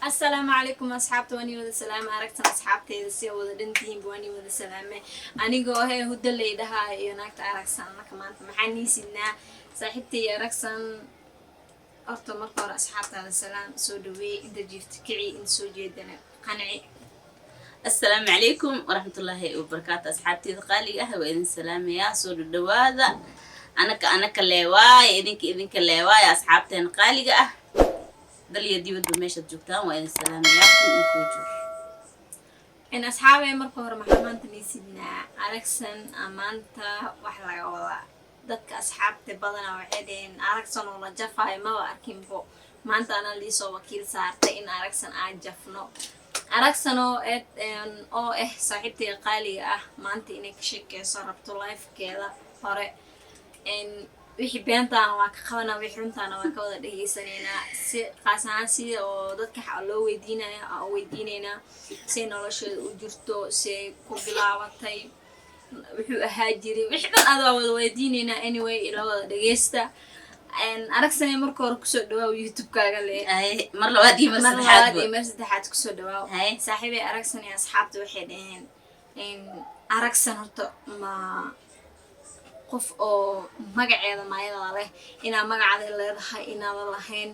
السلام عليكم أصحابتي واني وذا سلامة أركتنا أصحابتي إذا سيا وذا دنتين بواني وذا سلامة أني جوهي هدا اللي دها يناكت أركسان أنا كمان محني سنا صاحبتي أركسان أرتو مرقر أصحابتي هذا السلام سودوي إذا جفت كعي إن سوجيدنا قنعي. السلام عليكم ورحمة الله وبركاته أصحابتي ذقالي وإذن السلام يا سود الدوادة أنا كليواي إذن كليواي أصحابتي نقالي دل يدي ودو ماشة جوكتان وإذن السلام ياكم إنكوجو إن أصحابي مرقر محمد نيسينا أركسان أمانتا وحلا ولا dadka asxaabta badana waxay dhaheen aragsan oo la jafay ma arkinbo maanta ana liisoo wakiil saartay in aragsan aan jafno aragsan oo saaxiibtay qaaliga ah maanta inay ka sheekeyso rabto life-keeda hore wixii beentaan waa ka qabanaa wixii runtaana waa ka wada dhageysanayna si qaas ahaan sida oo dadka loo weydiinaynaa si nolosheeda u jirto si ku bilaabatay wuxuu ahaa jiray wixii dhan aad wada weydiinayna anyway ila wada dhageysta aragsanay marka hore kusoo dhawaaw youtube-kaaga mar labaad iyo mar saddexaad kusoo dhawaaw saaxiibay aragsanay asxaabta waxay dhaheen aragsan horta ma qof oo magaceeda maayada leh inaa magacaada leedahay inaadan lahayn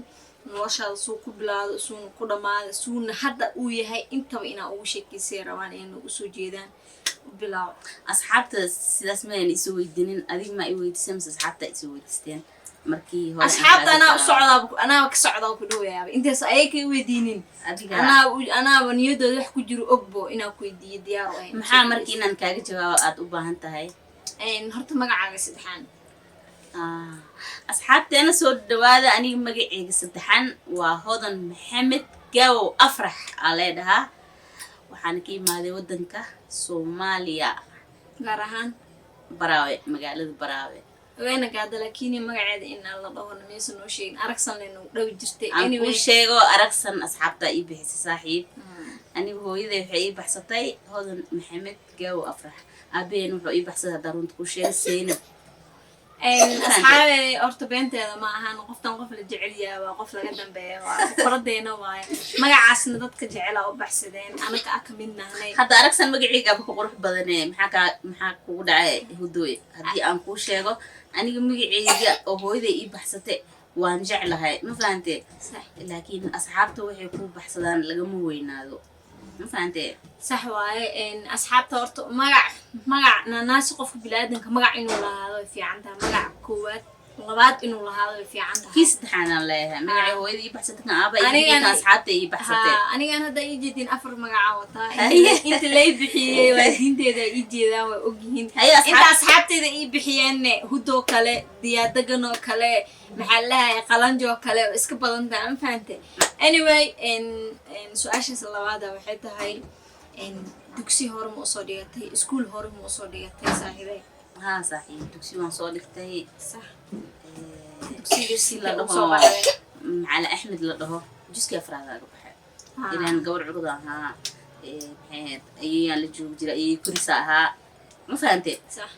noloshaada suu ku bilaado suuna ku dhammaada suuna hadda uu yahay intaba inaa ugu sheekeysay rabaan inay usoo jeedaan bilaw asxaabta sidaas ma aan isoo weydiinin adiga ma ay weydiisay mise asxaabta isoo weydiisteen markii hore asxaabta anaa ka socdaa ku dhawayaaba intaas ayay ka weydiinin anaa niyadooda wax ku jiro ogbo inaa ku weydiiyo diyaar u ahayn maxaa markii inaan kaaga jawaabo aad u baahan tahay horta magacaaga saddexaan asxaabteena soo dhawaada aniga magaceyga saddexaan waa hodan maxamed gaawow afrax aa leedhahaa waxaan ka imaaday wadanka Soomaaliya gaar ahaan Baraawe magaalada Baraawe weena gaada laakiin magaceeda in la dhaho meesha noo sheegin aragsan leenu dhaw jirtay anyway sheego aragsan asxaabta ii bixisay saaxiib anigu hooyaday waxay ii baxsatay hodan maxamed gaawow afrax abeen wuxuu ii baxsaday darunta ku sheegayna asxaabe horta beenteeda ma ahan qoftan qof la jecel yahay waa qof laga dambeeyo waa qoradeena waay magacaasna dadka jecel oo baxsadeen anaga ka mid nahay hadda aragsan magacayga ku qurux badan maxaa kugu dhacay hudooy hadii aan ku sheego aniga magacayga oo hooyaday ii baxsatay waan jeclahay ma fahamtay laakiin asxaabta waxay ku baxsadaan laga ma weynaado ma fahamtay صح واي أصحاب تورت مجا ناس قف بلادن كمجا إنه لهذا في عندها مجا كوات لغات إنه لهذا في عندها كيس سبحان الله مجا هو يدي بحثتك أبا يجي أصحابتي بحثتك أنا هذا يجي دين أفر مجا عوضها أنت ليه بحيي ودين تدا يجي ذا وأجهين أنت أصحابتي ذا يبحيان هدو كله ديادة جنو كله محلها قلنجو كله إسكت بدن تعرف فهمت anyway إن سؤال سلوات وحيتها هاي dugsi hore ma soo dhigatay iskuul hore ma soo dhigatay saaxiibay صحيح dugsi waan soo dhigtay صح dugsi la dhaho على أحمد la dhaho juski afraad laga baxay ilaan gabadh cudud ahaa maxay ayaan la joog jiray ay kurisa ahaa ma fahantay صح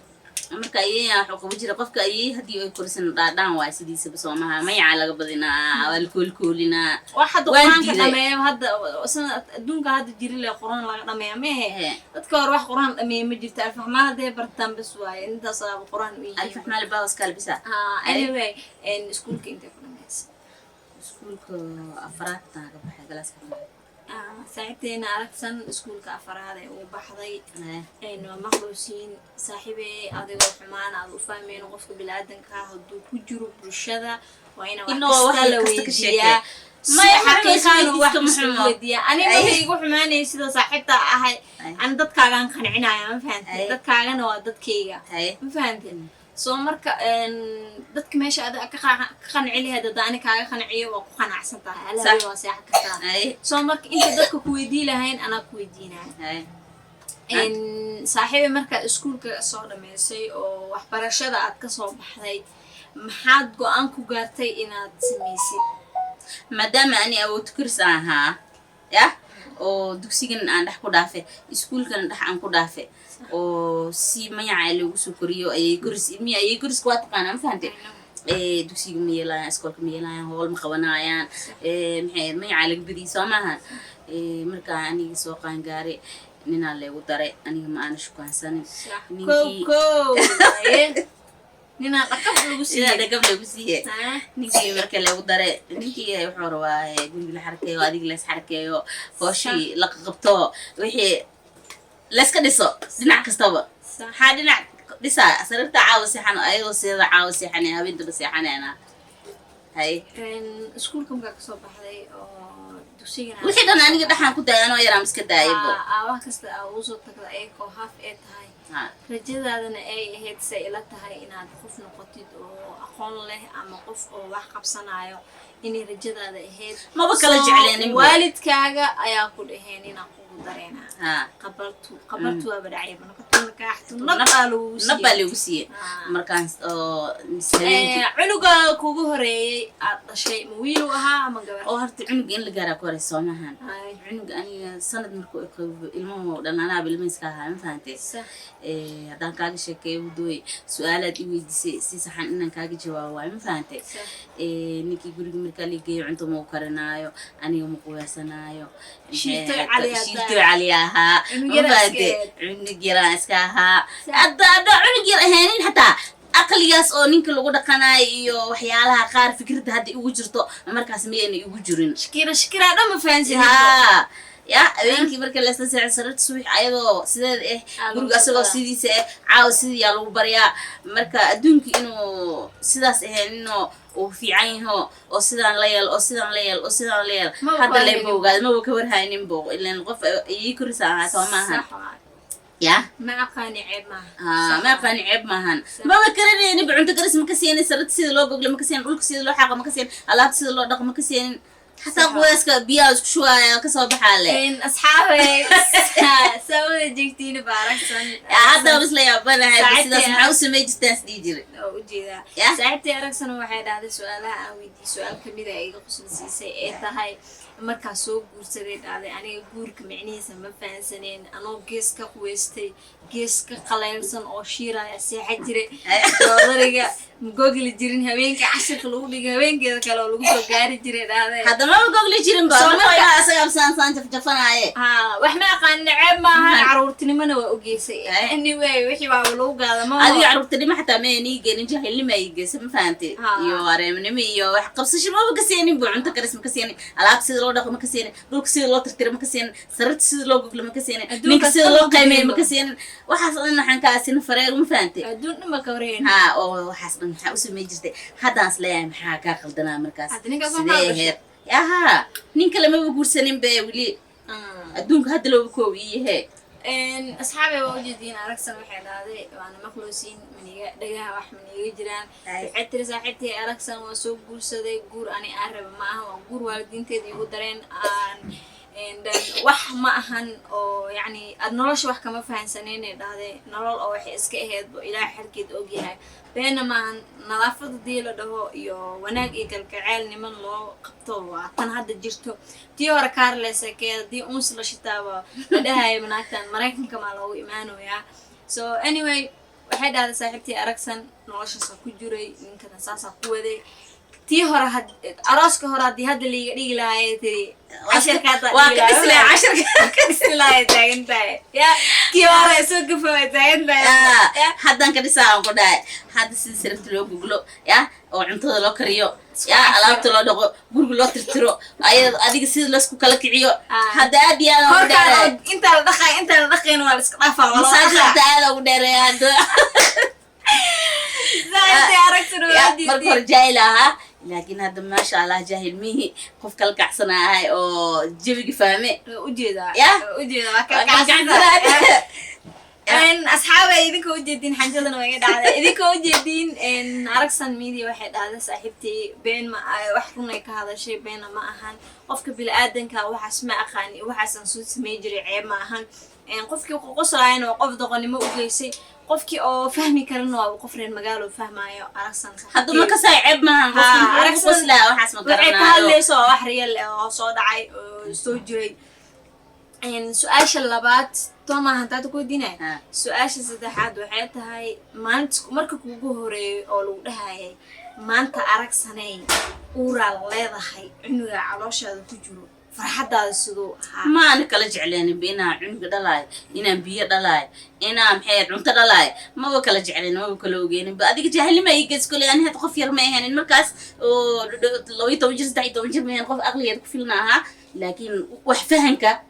marka ayaan waxa ku jira qofka ay hadii ay kurisan dhaadhaan waa sidiisa Soomaha mayaca laga badinaa wal koolkoolina waxa quraanka dhameeyo hadda adduunka hadda jiri la quraan laga dhameeyo ma dadka hore wax quraan dhameeyo ma jirto alfahmaan haday bartaan bas waay inta sabab quraan u yahay alfahmaan baas kalbisa anyway iskuulka inta ku dhameeyay iskuulka afraad taga baxay galaaska saaxiibteena aragsan iskuulka afraad ee uu baxday maqluusiin saaxiibey adigoo xumaan aad u fahmeen qofka bilaadanka haduu ku jiro bulshada waa inuu wax kasta la weydiiyaa ma xaqiiqan wax muhiim weydiiyaa aniga igu xumaanay sida saaxiibta ahay aan dadkaagan qancinayaa ma fahantay dadkaagana waa dadkayga ma fahantay soo marka dadka meesha aad ka qancilihay dad aan kaaga qanciyo waa ku qanacsantahay alaa waa saax kasta soo marka inta dadka ku weydii lahayn ana ku weydiinaa saaxiibay marka iskuulka soo dhameysay oo waxbarashada aad ka soo baxday maxaad go'aan ku gaartay inaad sameysid maadaama ani awood kursi ahaa ya oo dugsigan aan dhax ku dhaafay iskuulkan dhax aan ku dhaafay oo si magaca lagu soo koriyo ayay kursi ilmiya ayay kursi ku taqaanaa ma fahantay dugsiga ma yeelayaan iskoolka ma yeelayaan howl ma qabanayaan maxay magacaa laga badiyay soo maahan markaa aniga soo qaangaaray ninaa leegu daray aniga ma aana shukaansanin ninaa dhaqab lagu siiye ninkii marka leegu daray ninkii wuxuu rabaa guriga la xarakeeyo adiga la isxarakeeyo hooshii la qabto wixii layska dhiso dhinac kastaba maxaa dhinac dhisaa sariirta caawa seexan ayagoo sida caawa seexan habeentaba seexanayna hay iskuulka markaa kasoo baxday oo dugsigana wixii dhan aniga dhaxaan ku daaya anoo yaraan iska daayaybo wax kasta aa ugu soo tagda ayagoo haaf ee tahay rajadaadana ay ahayd say ila tahay inaad qof noqotid oo aqoon leh ama qof oo wax qabsanayo inay rajadaada ahayd maba kala jecleenin waalidkaaga ayaa ku dhaheen inaa kugu dareena qabartu waaba dhacayba nabbaa lagu siiye markaas oo cunuga kugu horeeyey aad dhashay ma wiil u ahaa ama gabar oo horta cunuga in la gaaraa ku horey soo maahan cunuga aniga sanad markuu qabo ilmuhu dhan anaaba ilmihiiska ahaa ma fahantay haddaan kaaga sheekeeyo hudooy su-aalaad i weydiisay si saxan inaan kaaga jawaabo waayo ma fahantay ninkii guriga markaa la geeyo cunto ma u karinaayo aniga ma quweysanaayo shiiltoy cali ahaa ma fahantay cunug yaraan iska ahaa hadda cunug yar ahaynin xataa aqligaas oo ninka lagu dhaqanayo iyo waxyaalaha qaar fikradda hadda igu jirto markaas miyayna igu jirin shakira dhan ma fahansin ya habeenkii marka lasla seexo sararta subax ayadoo sideed guriga asagoo sidiisa caawa sidiyaa lagu baryaa marka adduunka inuu sidaas ahayninoo uu fiican yaho oo sidaan la yeel oo sidaan la yeel oo sidaan la yeel hadda layba ogaada maba ka warhaynin bo ilan qof ii korisa ahaa soo maahan ya ma aqaani ceeb maahan maba karanaynin cunto karis ma ka siinin sararta sida loo gogle ma ka siinin dhulka sida loo xaaqo ma ka siinin alaabta sida loo dhaqo ma ka siinin حتى قويسك بيا شوية كسر بحاله أصحابي سووا جيتيني باركسن هذا بس لا يبغى هاي بس إذا سمعوا سميج تاس ديجري وجيدا ساعتي أركسن واحد هذا سؤالها أو يدي سؤال كمية أي قصة سيسي هاي markaa soo guursaday dhaaday aniga guurka micnihiisa ma fahansaneen anoo gees ka quweystay gees ka qaleelsan oo shiiraya seexa jire doodariga magogli jirin habeenkii cashirka lagu dhigay habeenkeeda kale oo lagu soo gaari jiray dhaaday hadda ma magogli jirin baa asaga absaan jafjafanaye wax ma aqaan ceeb maaha caruurtinimona waa ogeysay anyway wixii baa lagu gaada ma adiga caruurtinimo xataa ma nii gelin jahilnimo ay geysay ma fahantay iyo areemnimo iyo wax qabsasho maba ka seenin buu cunto karis ma ka seenin alaabta sida loo dhaqo ma ka seenin dhulka sida loo tirtiro ma ka seenin sararta sida loo goglo ma ka seenin ninka sida loo qiimeeyo ma ka seenin waxaas dhan waxaan ka asin fareer ma fahantay adduun dhima ka wareen oo waxaas dhan maxaa u samey jirtay haddaan isleeyahay maxaa kaa qaldanaa markaas sidee heer yaha ninka lamaba guursanin be weli adduunka hadda looba koob iyahe أصحابي وجدين أركسن واحد هذا وأنا مخلوصين من دجاها واحد من يجران حتى صاحبتي أركسن وسوق جور سدي جور أنا أعرف معها وجور والدين تدي يقدرين إن وح معهن أو يعني النرش وح كمان فهن سنين هذا نرال أو وح إسكاه إلى حركة أوجيها بينما نظافة دي لده يو وناك إيكل كعيل نمن لو قبطوا عطن هذا جرتو تيورا كارلس كده دي أنس لشتاوا بدها مناكتن مراكن كمان لو إيمانه يا so anyway واحد هذا صاحبتي أركسن نرش سكوجوري من كذا ساسا قوة تي هرا هاد أراسك هرا دي هاد اللي لا تري عشر كذا وكسلة عشر كسلة تاين تاي يا تي هرا سوق فوق تاين تاي حدا كده ساعة كده حدا سلسلة لو جوجلو يا أو عنده لو كريو يا ألعاب تلو دقو جوجلو ترترو أديك سيد لسكو كلا كعيو حدا أبي أنا ودار أنت الدخين ولا سقطافة ولا مساجد تعالى ودار يا هذا زين أركتنو يا مركور جاي لها لكن هذا ما شاء الله جاهل ميه خوف كلك أحسن هاي أو جيبك فهمي وجيدا يا وجيدا إن أصحابي إذا كوجدين حنجلنا ويجد على إذا كوجدين إن أركسن ميدي واحد هذا صاحبتي بين ما وحكونا كهذا الشيء بين ما أهان قفك بالآدم كوحس ما أخاني وحس نصوص ميجري عيب ما أهان إن قفك قصرين وقف ضغني مو جيسي قفك أو فهمي كرنوا وقفرين مجال وفهمايو أركسن حتى ما كسر عيب ما أهان أركسن لا وحس ما كرنوا اللي سو وحريال أو صاد عي استوجري إن سؤال شلبات توما هنتا تقول دينا سؤال شدحاد waxay tahay maanta marka kuugu horeeyay oo lagu dhahaayay maanta aragsanay uuraal leedahay cunuga calooshaada ku jiro farxadaada sidoo ahaa ما أنا كلا جعلاني بينا عنق دلاي إنا بيا دلاي إنا محير عنت دلاي ما هو كلا جعلاني ما هو كلا وجيني بعدك جاهلي ما يجلس كل يعني هتخفير ما يعني المركز لو يتوجس داي توجس ما ينقف أغلي يدخلناها لكن وحفهنك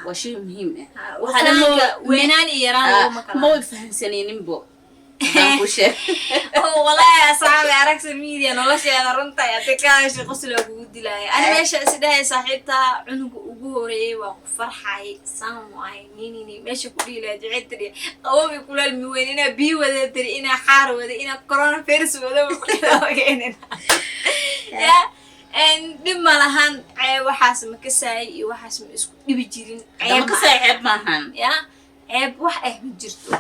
وشيء مهم وحنا وينان إيران ما يفهم سنين بو والله يا صاحبي أركز الميديا نلاش أنا رنتا يعطيكاش قصة لوجود لاي أنا ماشي أسده صاحبتها عنق وجوري وفرحة سامعي نيني ماشي كلي لا جعتري قوي كل الموينين بي وده تري إنا حار وده إنا كورونا فيروس وده كلنا وجينا يا إن دم لهان وحاس مكساي وحاس مسكو بيجرين عيب مكساي عيب ماهن يا عيب وح بيجرتو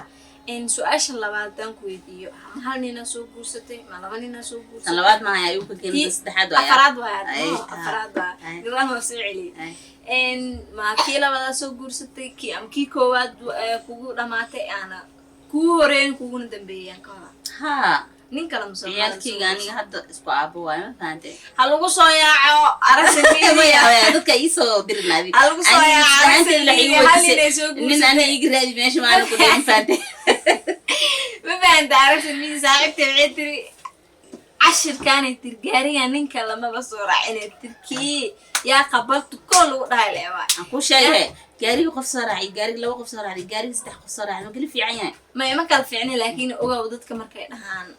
إن سؤال اللباد دانكو يديو هل نينا سو بورستي ما لبا نينا سو بورستي اللباد ما يوك كين بس تحد أفراد قران ما سعلي إن ما كي لبا سو بورستي كي أم كي كواد كوجو دماتي أنا كورين كوجو ندمبيان كذا ها نين كلام سو يالكي غاني هذا اسبوع ما فهمتي هلوكو صويا أرسل ما يا دك يسو درنادي هلوكو صويا أرسل من أنا يجري ماشي ما أنا كده فهمتي ما فهمت أرسل مين صاحبتي بعتري عشر كانت ترجارية نينك لما بصورة عين التركي يا قبلت كل وضع الأوان أقول شيء جاري وقف صراعي جاري لو وقف صراعي جاري استحق صراعي ما قلي في عيان ما كان في عيني لكن أوجا وضدك مركي نهان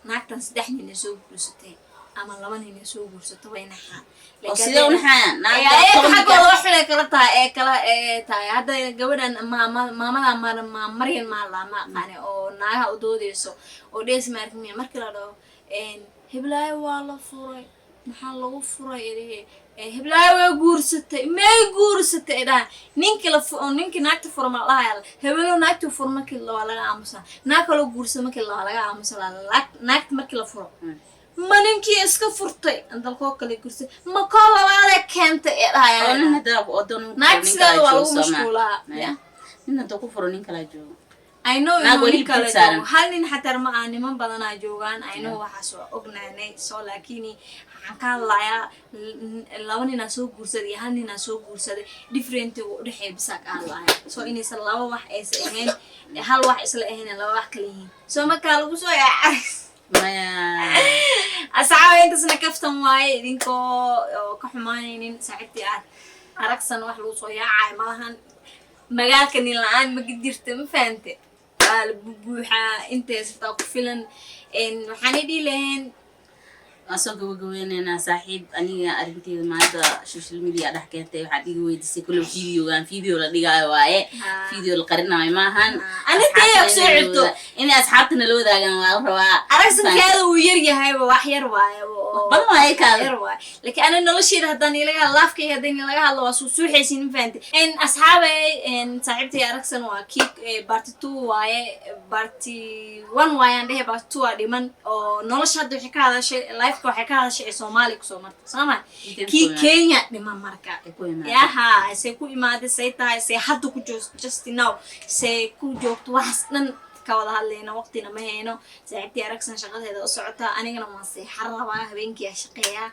ناكتن سدحني نسوق برستين أما لمن نسوق برست وين حان وسيدا ونحان ناكتن حق والله وحنا كلتها تاي هذا جودا ما مريم ما لا ما قاني أو ناها ودوديسو وديس مركمي مركلا لو إن هبلاي والله فوري محل لو فوري هبلاي وجورستي ما جورستي إذا نينك ناكت فورما لا هبلو ناكت فورما كلا ولا عامسا ناكلو جورس ما كلا ولا عامسا لا ناكت ما كلا فورم ما نينكي إسكا فورتي عند الكوكا اللي جورس ما كلا ولا كنت إذا أنا هذا أدون ناكت سلا ولا مشكلة إن تكو فرونين كلا جو I know you kala joogo hal nin xataa ma aan niman badan ay joogaan I know waxa soo ognaanay soo laakiin waxaan ka hadlayaa laba nin soo guursaday hal nin soo guursaday different u dhaxay bisa ka hadlayaa soo inaysan laba wax ay sameeyeen hal wax isla ahayn laba wax kala yihiin soo marka lagu soo yaacay maya asxaabay intaasna kaftan waaye idinkoo ka xumaanaynin saaxiibtii aragsan wax lagu soo yaacay malahan magaalka nin la'aan ma gidirta ma fahamtay buuxa intaas taa ku filan waxaan idhi lahayn asoo gabagabeynayna saaxiib aniga arrinteeda maanta social media dhex keentay waxaad iga weydiisay kullu video la dhigaayo waaye video la qarinayo maahan anintee ku soo cibto inay asxaabtana la wadaagaan waa rabaa aragsankeeda uu yar yahay wax yar waaye bal waaye ka yar waaye laakiin ana nolosheeda haddaan ilaga laafkay haddaan ilaga hadlo waa soo suuxaysin faanta asxaabay saaxiibtay aragsan waa kii part 2 waaye part 1 waaye aan dhahay part 2 dhiman oo nolosha hadda waxay ka hadashay waxay ka hadashay Soomaali ku soo martay Soomaali kii Kenya dhiman marka yaha say ku imaaday say tahay say hadda ku just now say ku joogto wax dhan ka wada hadlayna waqtina ma hayno saaxiibtii aragsan shaqadeeda u socota anigana ma si xarraba habeenkii shaqeeya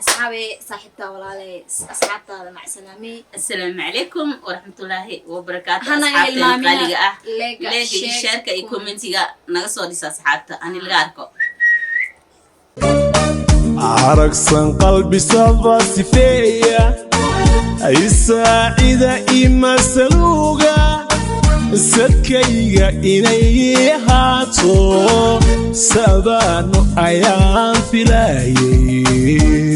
asxaabe saaxiibta walaale asxaabtaada mac salaami assalaamu calaykum waraxmatullaahi wabarakaatuh asxaabta qaaliga ah leega share-ka iyo commentiga naga soo dhisa asxaabta ani laga arko aragsan qalbi saba sifeeya ay saacida ima saluga sadkayga inay haato sabano ayaan filayay